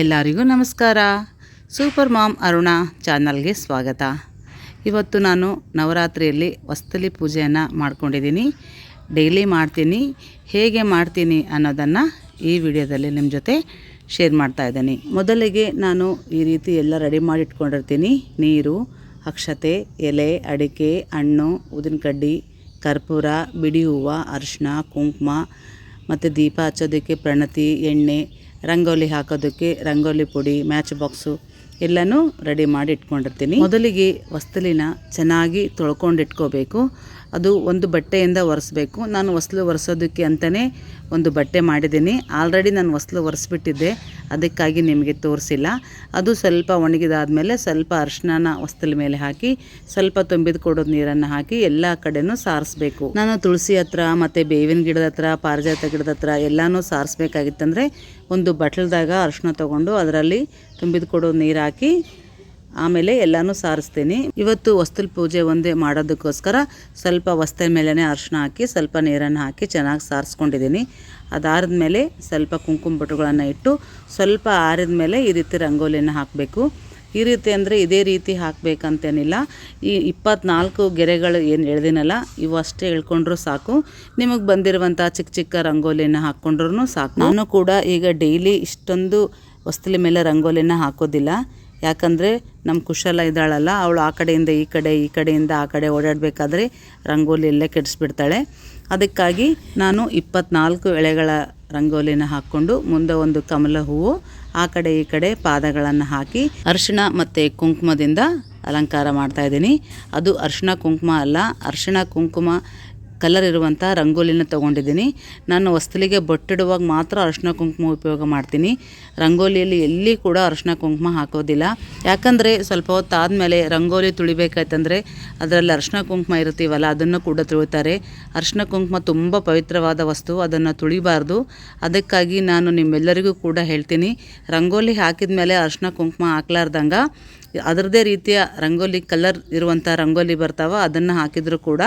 ಎಲ್ಲರಿಗೂ ನಮಸ್ಕಾರ. Super ma'am Aruna ಚಾನಲ್ಗೆ ಸ್ವಾಗತ. ಇವತ್ತು ನಾನು ನವರಾತ್ರಿಯಲ್ಲಿ ವಸ್ತಲಿ ಪೂಜೆಯನ್ನು ಮಾಡ್ಕೊಂಡಿದ್ದೀನಿ. ಡೈಲಿ ಮಾಡ್ತೀನಿ. ಹೇಗೆ ಮಾಡ್ತೀನಿ ಅನ್ನೋದನ್ನು ಈ ವಿಡಿಯೋದಲ್ಲಿ ನಿಮ್ಮ ಜೊತೆ ಶೇರ್ ಮಾಡ್ತಾ ಇದ್ದೀನಿ. ಮೊದಲಿಗೆ ನಾನು ಈ ರೀತಿ ಎಲ್ಲ ರೆಡಿ ಮಾಡಿ ಇಟ್ಕೊಂಡಿರ್ತೀನಿ. ನೀರು, ಅಕ್ಷತೆ, ಎಲೆ, ಅಡಿಕೆ, ಹಣ್ಣು, ಉದ್ದಿನಕಡ್ಡಿ, ಕರ್ಪೂರ, ಬಿಡಿ ಹೂವು, ಅರಿಶಿನ, ಕುಂಕುಮ ಮತ್ತು ದೀಪ ಹಚ್ಚೋದಕ್ಕೆ ಪ್ರಣತಿ, ಎಣ್ಣೆ, ರಂಗೋಲಿ ಹಾಕೋದಕ್ಕೆ ರಂಗೋಲಿ ಪುಡಿ, ಮ್ಯಾಚ್ ಬಾಕ್ಸು ಎಲ್ಲನೂ ರೆಡಿ ಮಾಡಿ ಇಟ್ಕೊಂಡಿರ್ತೀನಿ. ಮೊದಲಿಗೆ ವಸ್ತಲಿನ ಚೆನ್ನಾಗಿ ತೊಳ್ಕೊಂಡು ಇಟ್ಕೋಬೇಕು. ಅದು ಒಂದು ಬಟ್ಟೆಯಿಂದ ಒರೆಸ್ಬೇಕು. ನಾನು ಹೊಸ್ಲು ಒರೆಸೋದಕ್ಕೆ ಅಂತಲೇ ಒಂದು ಬಟ್ಟೆ ಮಾಡಿದ್ದೀನಿ. ಆಲ್ರೆಡಿ ನಾನು ಹೊಸ್ಲು ಒರೆಸ್ಬಿಟ್ಟಿದ್ದೆ, ಅದಕ್ಕಾಗಿ ನಿಮಗೆ ತೋರಿಸಿಲ್ಲ. ಅದು ಸ್ವಲ್ಪ ಒಣಗಿದಾದಮೇಲೆ ಸ್ವಲ್ಪ ಅರಿಶಿನ ಹೊಸ್ತಲ ಮೇಲೆ ಹಾಕಿ ಸ್ವಲ್ಪ ತುಂಬಿದ ಕೊಡೋದು ನೀರನ್ನು ಹಾಕಿ ಎಲ್ಲ ಕಡೆನೂ ಸಾರಿಸ್ಬೇಕು. ನಾನು ತುಳಸಿ ಹತ್ರ ಮತ್ತು ಬೇವಿನ ಗಿಡದ ಹತ್ರ, ಪಾರಿಜಾತ ಗಿಡದ ಹತ್ರ ಎಲ್ಲನೂ ಸಾರಿಸ್ಬೇಕಾಗಿತ್ತಂದರೆ ಒಂದು ಬಟ್ಲದಾಗ ಅರಿಶಿನ ತೊಗೊಂಡು ಅದರಲ್ಲಿ ತುಂಬಿದ ಕೊಡೋದು ನೀರು ಹಾಕಿ ಆಮೇಲೆ ಎಲ್ಲನೂ ಸಾರಿಸ್ತೀನಿ. ಇವತ್ತು ವಸ್ತುಲ ಪೂಜೆ ಒಂದೇ ಮಾಡೋದಕ್ಕೋಸ್ಕರ ಸ್ವಲ್ಪ ವಸ್ತೆ ಮೇಲೇ ಅರಿಶಿನ ಹಾಕಿ ಸ್ವಲ್ಪ ನೀರನ್ನು ಹಾಕಿ ಚೆನ್ನಾಗಿ ಸಾರಿಸ್ಕೊಂಡಿದ್ದೀನಿ. ಅದಾದ ಮೇಲೆ ಸ್ವಲ್ಪ ಕುಂಕುಮ ಬೊಟ್ಟುಗಳನ್ನು ಇಟ್ಟು ಸ್ವಲ್ಪ ಆರಿದ ಮೇಲೆ ಈ ರೀತಿ ರಂಗೋಲಿನ ಹಾಕಬೇಕು. ಈ ರೀತಿ ಅಂದರೆ ಇದೇ ರೀತಿ ಹಾಕಬೇಕಂತೇನಿಲ್ಲ. ಈ 24 ಗೆರೆಗಳು ಏನು ಎಳೆದಿನಲ್ಲ ಇವು ಅಷ್ಟೇ ಎಳ್ಕೊಂಡ್ರೂ ಸಾಕು. ನಿಮಗೆ ಬಂದಿರುವಂಥ ಚಿಕ್ಕ ಚಿಕ್ಕ ರಂಗೋಲಿನ ಹಾಕ್ಕೊಂಡ್ರೂ ಸಾಕು. ನಾನು ಕೂಡ ಈಗ ಡೈಲಿ ಇಷ್ಟೊಂದು ವಸ್ತುಲ ಮೇಲೆ ರಂಗೋಲಿನ ಹಾಕೋದಿಲ್ಲ. ಯಾಕಂದರೆ ನಮ್ಮ ಕುಶಲ ಇದ್ದಾಳಲ್ಲ, ಅವಳು ಆ ಕಡೆಯಿಂದ ಈ ಕಡೆ, ಈ ಕಡೆಯಿಂದ ಆ ಕಡೆ ಓಡಾಡಬೇಕಾದ್ರೆ ರಂಗೋಲಿ ಎಲ್ಲ ಕೆಡಿಸ್ಬಿಡ್ತಾಳೆ. ಅದಕ್ಕಾಗಿ ನಾನು 24 ಎಳೆಗಳ ರಂಗೋಲಿನ ಹಾಕ್ಕೊಂಡು ಮುಂದೆ ಒಂದು ಕಮಲ ಹೂವು, ಆ ಕಡೆ ಈ ಕಡೆ ಪಾದಗಳನ್ನು ಹಾಕಿ ಅರಿಶಿಣ ಮತ್ತು ಕುಂಕುಮದಿಂದ ಅಲಂಕಾರ ಮಾಡ್ತಾಯಿದ್ದೀನಿ. ಅದು ಅರಿಶಿಣ ಕುಂಕುಮ ಅಲ್ಲ, ಅರಿಶಿಣ ಕುಂಕುಮ ಕಲರ್ ಇರುವಂಥ ರಂಗೋಲಿನ ತೊಗೊಂಡಿದ್ದೀನಿ. ನಾನು ವಸ್ತಲಿಗೆ ಬೊಟ್ಟಿಡುವಾಗ ಮಾತ್ರ ಅರಿಶಿನ ಕುಂಕುಮ ಉಪಯೋಗ ಮಾಡ್ತೀನಿ. ರಂಗೋಲಿಯಲ್ಲಿ ಎಲ್ಲಿ ಕೂಡ ಅರಿಶಿನ ಕುಂಕುಮ ಹಾಕೋದಿಲ್ಲ. ಯಾಕಂದರೆ ಸ್ವಲ್ಪ ಹೊತ್ತು ಆದಮೇಲೆ ರಂಗೋಲಿ ತುಳಿಬೇಕಾಯ್ತಂದರೆ ಅದರಲ್ಲಿ ಅರಿಶಿನ ಕುಂಕುಮ ಇರ್ತೀವಲ್ಲ ಅದನ್ನು ಕೂಡ ತುಳಿತಾರೆ. ಅರಿಶಿನ ಕುಂಕುಮ ತುಂಬ ಪವಿತ್ರವಾದ ವಸ್ತು, ಅದನ್ನು ತುಳಿಬಾರ್ದು. ಅದಕ್ಕಾಗಿ ನಾನು ನಿಮ್ಮೆಲ್ಲರಿಗೂ ಕೂಡ ಹೇಳ್ತೀನಿ, ರಂಗೋಲಿ ಹಾಕಿದ ಮೇಲೆ ಅರಿಶಿನ ಕುಂಕುಮ ಹಾಕ್ಲಾರ್ದಂಗೆ ಅದರದೇ ರೀತಿಯ ರಂಗೋಲಿ ಕಲರ್ ಇರುವಂಥ ರಂಗೋಲಿ ಬರ್ತಾವ, ಅದನ್ನು ಹಾಕಿದರೂ ಕೂಡ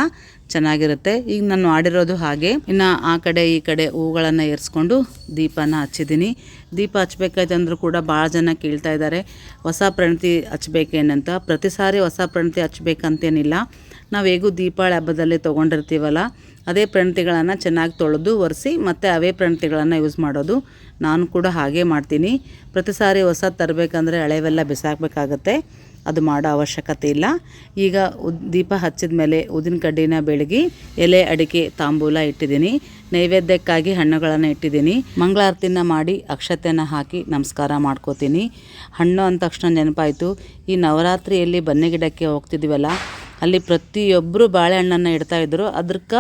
ಚೆನ್ನಾಗಿರುತ್ತೆ. ಈಗ ನಾನು ಮಾಡಿರೋದು ಹಾಗೆ. ಇನ್ನು ಆ ಕಡೆ ಈ ಕಡೆ ಹೂಗಳನ್ನು ಏರಿಸ್ಕೊಂಡು ದೀಪನ ಹಚ್ಚಿದ್ದೀನಿ. ದೀಪ ಹಚ್ಬೇಕಾಯ್ತಂದ್ರೂ ಕೂಡ ಭಾಳ ಜನ ಕೇಳ್ತಾ ಇದ್ದಾರೆ, ಹೊಸ ಪ್ರಣತಿ ಹಚ್ಬೇಕೇನಂತ. ಪ್ರತಿ ಸಾರಿ ಹೊಸ ಪ್ರಣತಿ ಹಚ್ಬೇಕಂತೇನಿಲ್ಲ. ನಾವು ಹೇಗೂ ದೀಪಾವಳಿ ಹಬ್ಬದಲ್ಲಿ ತೊಗೊಂಡಿರ್ತೀವಲ್ಲ ಅದೇ ಪ್ರಣತಿಗಳನ್ನು ಚೆನ್ನಾಗಿ ತೊಳೆದು ಒರೆಸಿ ಮತ್ತು ಅವೇ ಪ್ರಣತಿಗಳನ್ನು ಯೂಸ್ ಮಾಡೋದು. ನಾನು ಕೂಡ ಹಾಗೆ ಮಾಡ್ತೀನಿ. ಪ್ರತಿ ಸಾರಿ ಹೊಸ ತರಬೇಕಂದ್ರೆ ಹಳೆವೆಲ್ಲ ಬಿಸಾಕಬೇಕಾಗತ್ತೆ, ಅದು ಮಾಡೋ ಅವಶ್ಯಕತೆ ಇಲ್ಲ. ಈಗ ದೀಪ ಹಚ್ಚಿದ ಮೇಲೆ ಉದ್ದಿನ ಕಡ್ಡಿನ ಬೆಳಗಿ ಎಲೆ, ಅಡಿಕೆ, ತಾಂಬೂಲ ಇಟ್ಟಿದ್ದೀನಿ. ನೈವೇದ್ಯಕ್ಕಾಗಿ ಹಣ್ಣುಗಳನ್ನು ಇಟ್ಟಿದ್ದೀನಿ. ಮಂಗಳಾರತಿನ ಮಾಡಿ ಅಕ್ಷತೆನ ಹಾಕಿ ನಮಸ್ಕಾರ ಮಾಡ್ಕೋತೀನಿ. ಹಣ್ಣು ಅಂದ ತಕ್ಷಣ ನೆನಪಾಯಿತು, ಈ ನವರಾತ್ರಿಯಲ್ಲಿ ಬನ್ನಿ ಗಿಡಕ್ಕೆ ಹೋಗ್ತಿದ್ದೀವಲ್ಲ ಅಲ್ಲಿ ಪ್ರತಿಯೊಬ್ಬರು ಬಾಳೆಹಣ್ಣನ್ನು ಇಡ್ತಾಯಿದ್ರು. ಅದಕ್ಕೆ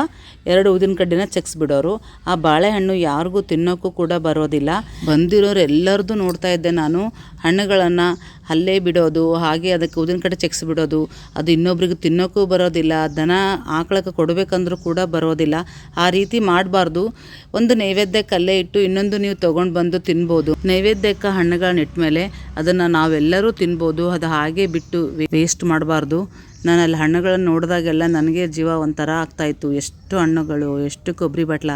2 ಉದ್ದಿನ ಕಡ್ಡಿನ ಚೆಕ್ಸ್ಬಿಡೋರು. ಆ ಬಾಳೆಹಣ್ಣು ಯಾರಿಗೂ ತಿನ್ನೋಕ್ಕೂ ಕೂಡ ಬರೋದಿಲ್ಲ. ಬಂದಿರೋರು ಎಲ್ಲರದ್ದು ನೋಡ್ತಾ ಇದ್ದೆ ನಾನು. ಹಣ್ಣುಗಳನ್ನು ಅಲ್ಲೇ ಬಿಡೋದು, ಹಾಗೆ ಅದಕ್ಕೆ ಉದ್ದಿನ ಕಡ್ಡಿ ಚೆಕ್ಸ್ಬಿಡೋದು. ಅದು ಇನ್ನೊಬ್ರಿಗೆ ತಿನ್ನೋಕ್ಕೂ ಬರೋದಿಲ್ಲ, ದನ ಆಕಳಕ್ಕೆ ಕೊಡಬೇಕಂದ್ರೂ ಕೂಡ ಬರೋದಿಲ್ಲ. ಆ ರೀತಿ ಮಾಡಬಾರ್ದು. ಒಂದು ನೈವೇದ್ಯಕ್ಕೆ ಅಲ್ಲೇ ಇಟ್ಟು ಇನ್ನೊಂದು ನೀವು ತೊಗೊಂಡು ಬಂದು ತಿನ್ಬೋದು. ನೈವೇದ್ಯಕ್ಕೆ ಹಣ್ಣುಗಳನ್ನ ಇಟ್ಮೇಲೆ ಅದನ್ನು ನಾವೆಲ್ಲರೂ ತಿನ್ಬೋದು. ಅದು ಹಾಗೆ ಬಿಟ್ಟು ವೇಸ್ಟ್ ಮಾಡಬಾರ್ದು. ನಾನು ಅಲ್ಲಿ ಹಣ್ಣುಗಳನ್ನು ನೋಡಿದಾಗೆಲ್ಲ ನನಗೆ ಜೀವ ಒಂಥರ ಆಗ್ತಾಯಿತ್ತು. ಎಷ್ಟು ಹಣ್ಣುಗಳು, ಎಷ್ಟು ಕೊಬ್ಬರಿ ಬಟ್ಲ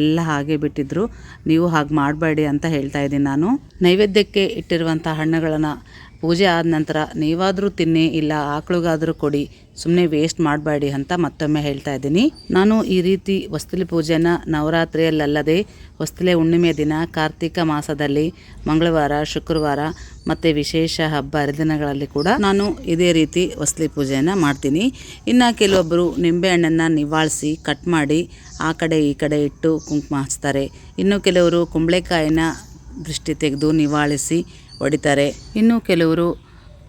ಎಲ್ಲ ಹಾಗೆ ಬಿಟ್ಟಿದ್ರು. ನೀವು ಹಾಗೆ ಮಾಡಬೇಡಿ ಅಂತ ಹೇಳ್ತಾ ಇದ್ದೀನಿ ನಾನು. ನೈವೇದ್ಯಕ್ಕೆ ಇಟ್ಟಿರುವಂಥ ಹಣ್ಣುಗಳನ್ನು ಪೂಜೆ ಆದ ನಂತರ ನೀವಾದರೂ ತಿನ್ನಿ, ಇಲ್ಲ ಆಕಳಿಗಾದರೂ ಕೊಡಿ, ಸುಮ್ಮನೆ ವೇಸ್ಟ್ ಮಾಡಬೇಡಿ ಅಂತ ಮತ್ತೊಮ್ಮೆ ಹೇಳ್ತಾ ಇದ್ದೀನಿ. ನಾನು ಈ ರೀತಿ ವಸ್ತಲಿ ಪೂಜೆನ ನವರಾತ್ರಿಯಲ್ಲದೆ ವಸ್ತಲೆ ಹುಣ್ಣಿಮೆ ದಿನ, ಕಾರ್ತಿಕ ಮಾಸದಲ್ಲಿ ಮಂಗಳವಾರ, ಶುಕ್ರವಾರ ಮತ್ತು ವಿಶೇಷ ಹಬ್ಬ ಹರಿದಿನಗಳಲ್ಲಿ ಕೂಡ ನಾನು ಇದೇ ರೀತಿ ವಸ್ತಲಿ ಪೂಜೆಯನ್ನು ಮಾಡ್ತೀನಿ. ಇನ್ನು ಕೆಲವೊಬ್ಬರು ನಿಂಬೆಹಣ್ಣನ್ನು ನಿವಾಳಿಸಿ ಕಟ್ ಮಾಡಿ ಆ ಕಡೆ ಈ ಕಡೆ ಇಟ್ಟು ಕುಂಕುಮ ಹಚ್ತಾರೆ. ಇನ್ನು ಕೆಲವರು ಕುಂಬಳಕಾಯಿನ ದೃಷ್ಟಿ ತೆಗೆದು ನಿವಾಳಿಸಿ ಹೊಡಿತಾರೆ. ಇನ್ನು ಕೆಲವರು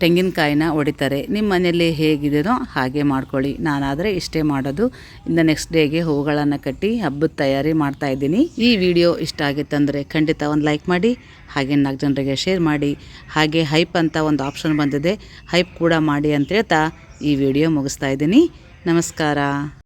ತೆಂಗಿನಕಾಯಿನ ಹೊಡಿತಾರೆ. ನಿಮ್ಮ ಮನೆಯಲ್ಲಿ ಹೇಗಿದೆಯೋ ಹಾಗೆ ಮಾಡ್ಕೊಳ್ಳಿ. ನಾನಾದರೆ ಇಷ್ಟೇ ಮಾಡೋದು. ಇನ್ನು ನೆಕ್ಸ್ಟ್ ಡೇಗೆ ಹೂಗಳನ್ನು ಕಟ್ಟಿ ಹಬ್ಬದ ತಯಾರಿ ಮಾಡ್ತಾಯಿದ್ದೀನಿ. ಈ ವಿಡಿಯೋ ಇಷ್ಟ ಆಗಿತ್ತಂದರೆ ಖಂಡಿತ ಒಂದು ಲೈಕ್ ಮಾಡಿ, ಹಾಗೆ 4 ಜನರಿಗೆ ಶೇರ್ ಮಾಡಿ. ಹಾಗೆ ಹೈಪ್ ಅಂತ ಒಂದು ಆಪ್ಷನ್ ಬಂದಿದೆ, ಹೈಪ್ ಕೂಡ ಮಾಡಿ ಅಂತ ಹೇಳ್ತಾ ಈ ವಿಡಿಯೋ ಮುಗಿಸ್ತಾ ಇದ್ದೀನಿ. ನಮಸ್ಕಾರ.